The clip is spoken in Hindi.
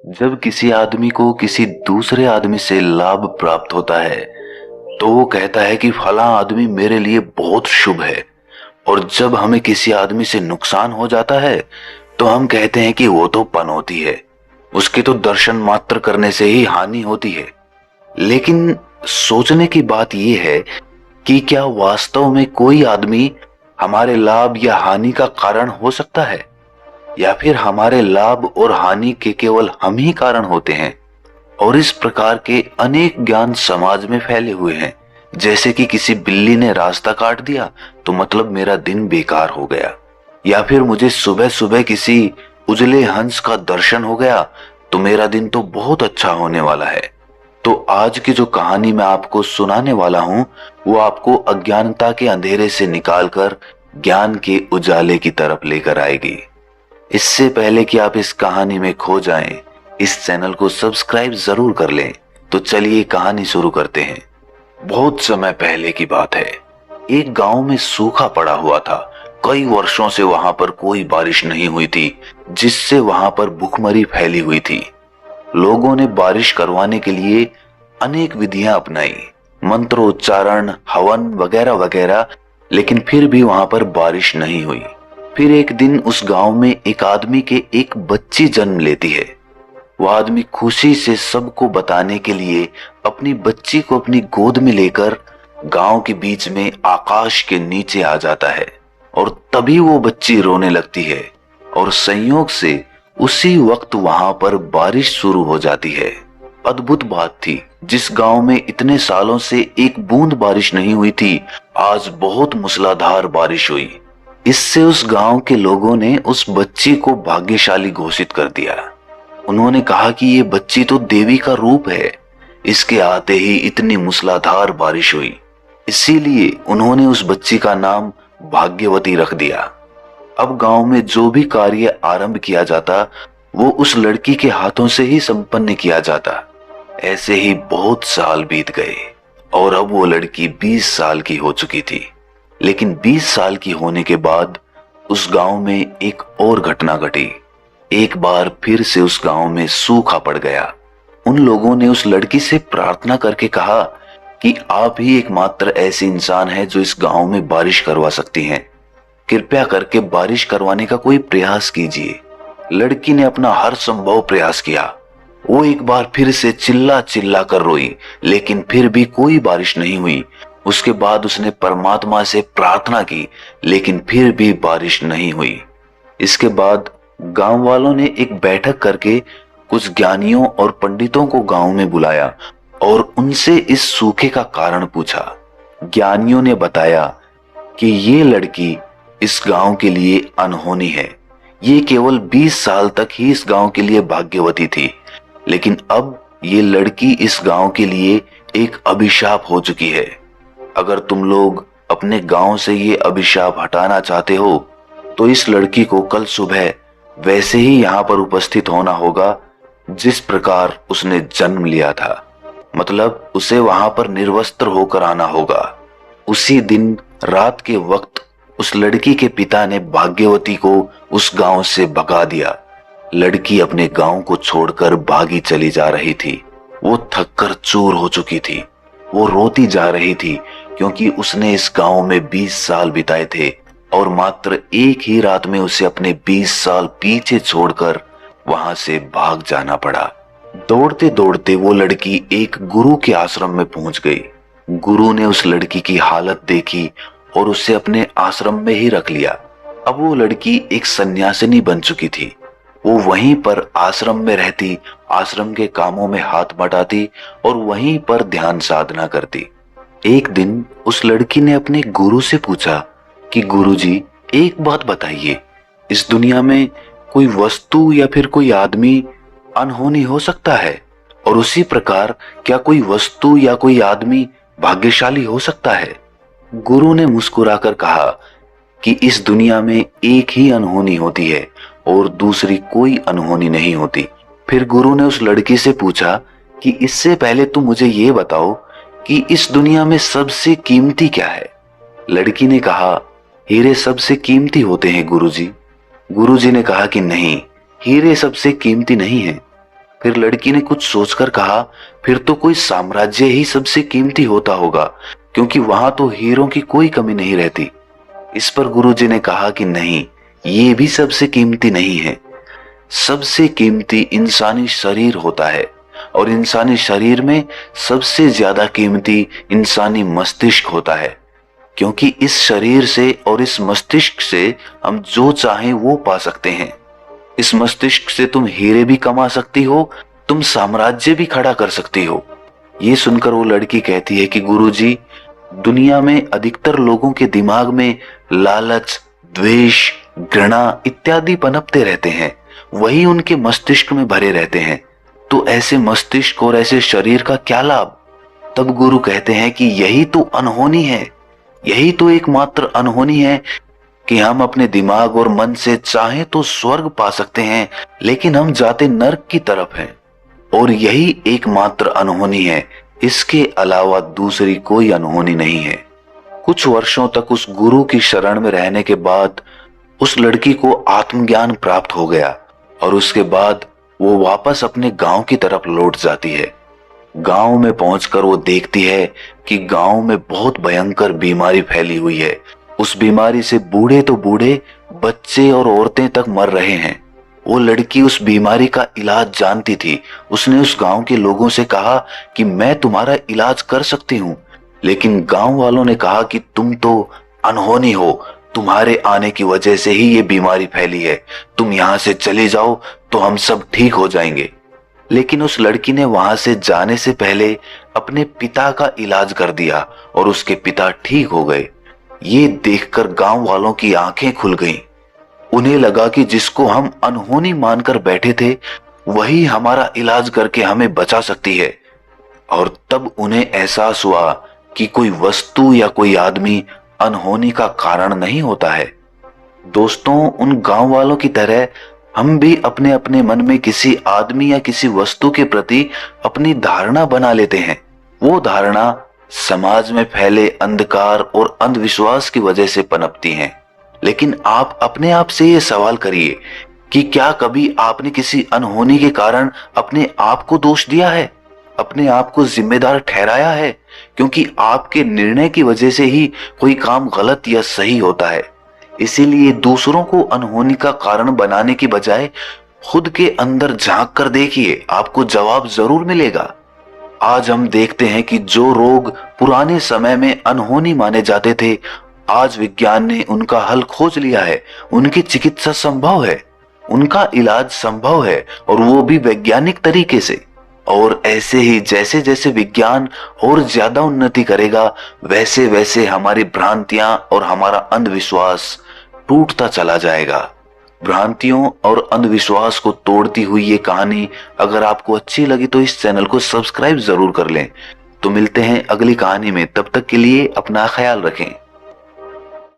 जब किसी आदमी को किसी दूसरे आदमी से लाभ प्राप्त होता है तो वो कहता है कि फला आदमी मेरे लिए बहुत शुभ है। और जब हमें किसी आदमी से नुकसान हो जाता है तो हम कहते हैं कि वो तो पनौती है, उसके तो दर्शन मात्र करने से ही हानि होती है। लेकिन सोचने की बात यह है कि क्या वास्तव में कोई आदमी हमारे लाभ या हानि का कारण हो सकता है, या फिर हमारे लाभ और हानि के केवल हम ही कारण होते हैं। और इस प्रकार के अनेक ज्ञान समाज में फैले हुए हैं, जैसे कि किसी बिल्ली ने रास्ता काट दिया तो मतलब मेरा दिन बेकार हो गया, या फिर मुझे सुबह सुबह किसी उजले हंस का दर्शन हो गया तो मेरा दिन तो बहुत अच्छा होने वाला है। तो आज की जो कहानी मैं आपको सुनाने वाला हूं वो आपको अज्ञानता के अंधेरे से निकालकर ज्ञान के उजाले की तरफ लेकर आएगी। इससे पहले कि आप इस कहानी में खो जाएं, इस चैनल को सब्सक्राइब जरूर कर लें। तो चलिए कहानी शुरू करते हैं। बहुत समय पहले की बात है। एक गांव में सूखा पड़ा हुआ था। कई वर्षों से वहां पर कोई बारिश नहीं हुई थी, जिससे वहां पर भूखमरी फैली हुई थी। लोगों ने बारिश करवाने के लिए अनेक विधियां अपनाई, मंत्रोच्चारण, हवन वगैरह वगैरह, लेकिन फिर भी वहां पर बारिश नहीं हुई। फिर एक दिन उस गांव में एक आदमी के एक बच्ची जन्म लेती है। वह आदमी खुशी से सबको बताने के लिए अपनी बच्ची को अपनी गोद में लेकर गांव के बीच में आकाश के नीचे आ जाता है। और तभी वो बच्ची रोने लगती है और संयोग से उसी वक्त वहां पर बारिश शुरू हो जाती है। अद्भुत बात थी, जिस गांव में इतने सालों से एक बूंद बारिश नहीं हुई थी, आज बहुत मूसलाधार बारिश हुई। इससे उस गांव के लोगों ने उस बच्ची को भाग्यशाली घोषित कर दिया। उन्होंने कहा कि ये बच्ची तो देवी का रूप है, इसके आते ही इतनी मूसलाधार बारिश हुई। इसीलिए उन्होंने उस बच्ची का नाम भाग्यवती रख दिया। अब गांव में जो भी कार्य आरंभ किया जाता वो उस लड़की के हाथों से ही संपन्न किया जाता। ऐसे ही बहुत साल बीत गए और अब वो लड़की 20 साल की हो चुकी थी। लेकिन 20 साल की होने के बाद उस गांव में एक और घटना घटी। एक बार फिर से उस गांव में सूखा पड़ गया। उन लोगों ने उस लड़की से प्रार्थना करके कहा कि आप ही एकमात्र ऐसे इंसान हैं जो इस गांव में बारिश करवा सकती हैं। कृपया करके बारिश करवाने का कोई प्रयास कीजिए। लड़की ने अपना हर संभव प्रयास किया। वो एक बार फिर से चिल्ला चिल्ला कर रोई, लेकिन फिर भी कोई बारिश नहीं हुई। उसके बाद उसने परमात्मा से प्रार्थना की, लेकिन फिर भी बारिश नहीं हुई। इसके बाद गांव वालों ने एक बैठक करके कुछ ज्ञानियों और पंडितों को गांव में बुलाया और उनसे इस सूखे का कारण पूछा। ज्ञानियों ने बताया कि ये लड़की इस गांव के लिए अनहोनी है। ये केवल 20 साल तक ही इस गांव के लिए भाग्यवती थी, लेकिन अब ये लड़की इस गांव के लिए एक अभिशाप हो चुकी है। अगर तुम लोग अपने गांव से ये अभिशाप हटाना चाहते हो तो इस लड़की को कल सुबह वैसे ही यहाँ पर उपस्थित होना होगा जिस प्रकार उसने जन्म लिया था। मतलब उसे वहां पर निर्वस्त्र होकर आना होगा। उसी दिन रात के वक्त उस लड़की के पिता ने भाग्यवती को उस गांव से भगा दिया। लड़की अपने गांव को छोड़कर भागी चली जा रही थी। वो थककर चूर हो चुकी थी। वो रोती जा रही थी क्योंकि उसने इस गांव में 20 साल बिताए थे और मात्र एक ही रात में उसे अपने 20 साल पीछे छोड़कर वहां से भाग जाना पड़ा। दौड़ते दौड़ते वो लड़की एक गुरु के आश्रम में पहुंच गई। गुरु ने उस लड़की की हालत देखी और उसे अपने आश्रम में ही रख लिया। अब वो लड़की एक सन्यासिनी बन चुकी थी। वो वहीं पर आश्रम में रहती, आश्रम के कामों में हाथ बटाती और वहीं पर ध्यान साधना करती। एक दिन उस लड़की ने अपने गुरु से पूछा कि गुरुजी, एक बात बताइए, इस दुनिया में कोई वस्तु या फिर कोई आदमी अनहोनी हो सकता है? और उसी प्रकार क्या कोई वस्तु या कोई आदमी भाग्यशाली हो सकता है? गुरु ने मुस्कुराकर कहा कि इस दुनिया में एक ही अनहोनी होती है और दूसरी कोई अनहोनी नहीं होती। फिर गुरु ने उस लड़की से पूछा कि इससे पहले तुम मुझे ये बताओ कि इस दुनिया में सबसे कीमती क्या है? लड़की ने कहा, हीरे सबसे कीमती होते हैं गुरुजी। गुरुजी ने कहा कि नहीं, हीरे सबसे कीमती नहीं है। फिर लड़की ने कुछ सोचकर कहा, फिर तो कोई साम्राज्य ही सबसे कीमती होता होगा, क्योंकि वहां तो हीरों की कोई कमी नहीं रहती। इस पर गुरुजी ने कहा कि नहीं, ये भी सबसे कीमती नहीं है। सबसे कीमती इंसानी शरीर होता है, और इंसानी शरीर में सबसे ज्यादा कीमती इंसानी मस्तिष्क होता है, क्योंकि इस शरीर से और इस मस्तिष्क से हम जो चाहें वो पा सकते हैं। इस मस्तिष्क से तुम हीरे भी कमा सकती हो, तुम साम्राज्य भी खड़ा कर सकती हो। ये सुनकर वो लड़की कहती है कि गुरुजी, दुनिया में अधिकतर लोगों के दिमाग में लालच, द्वेष, घृणा इत्यादि पनपते रहते हैं, वही उनके मस्तिष्क में भरे रहते हैं। तो ऐसे मस्तिष्क और ऐसे शरीर का क्या लाभ? तब गुरु कहते हैं कि यही तो अनहोनी है, यही तो एकमात्र अनहोनी है कि हम अपने दिमाग और मन से चाहें तो स्वर्ग पा सकते हैं, लेकिन हम जाते नर्क की तरफ हैं। और यही एकमात्र अनहोनी है, इसके अलावा दूसरी कोई अनहोनी नहीं है। कुछ वर्षों तक उस गुरु की शरण में रहने के बाद उस लड़की को आत्मज्ञान प्राप्त हो गया, और उसके बाद वो वापस अपने गांव की तरफ लौट जाती है। गांव में पहुंचकर वो देखती है कि गांव में बहुत भयंकर बीमारी फैली हुई है। उस बीमारी से बूढ़े तो बूढ़े, बच्चे और औरतें तक मर रहे हैं। वो लड़की उस बीमारी का इलाज जानती थी। उसने उस गांव के लोगों से कहा कि मैं तुम्हारा इलाज कर सकती हूँ, लेकिन गांव वालों ने कहा कि तुम तो अनहोनी हो, तुम्हारे आने की वजह से ही ये बीमारी फैली है, तुम यहाँ से चले जाओ तो हम सब ठीक हो जाएंगे। लेकिन उस लड़की ने वहां से जाने से पहले अपने पिता का इलाज कर दिया और उसके पिता ठीक हो गए। ये देखकर गांव वालों की आंखें खुल गईं। उन्हें लगा कि जिसको हम अनहोनी मानकर बैठे थे, वही हमारा इलाज करके हमें बचा सकती है। और तब उन्हें एहसास हुआ कि कोई वस्तु या कोई आदमी अनहोनी का कारण नहीं होता है। दोस्तों, उन गांव वालों की तरह हम भी अपने अपने मन में किसी आदमी या किसी वस्तु के प्रति अपनी धारणा बना लेते हैं। वो धारणा समाज में फैले अंधकार और अंधविश्वास की वजह से पनपती हैं। लेकिन आप अपने आप से ये सवाल करिए कि क्या कभी आपने किसी अनहोनी के कारण अपने आप को दोष दिया है, अपने आप को जिम्मेदार ठहराया है? क्योंकि आपके निर्णय की वजह से ही कोई काम गलत या सही होता है। इसीलिए दूसरों को अनहोनी का कारण बनाने की बजाय खुद के अंदर झांक कर देखिए, आपको जवाब जरूर मिलेगा। आज हम देखते हैं कि जो रोग पुराने समय में अनहोनी माने जाते थे, आज विज्ञान ने उनका हल खोज लिया है। उनकी चिकित्सा संभव है, उनका इलाज संभव है, और वो भी वैज्ञानिक तरीके से। और ऐसे ही जैसे जैसे विज्ञान और ज्यादा उन्नति करेगा, वैसे वैसे हमारी भ्रांतियां और हमारा अंधविश्वास टूटता चला जाएगा। भ्रांतियों और अंधविश्वास को तोड़ती हुई ये कहानी अगर आपको अच्छी लगी तो इस चैनल को सब्सक्राइब जरूर कर लें। तो मिलते हैं अगली कहानी में, तब तक के लिए अपना ख्याल रखें।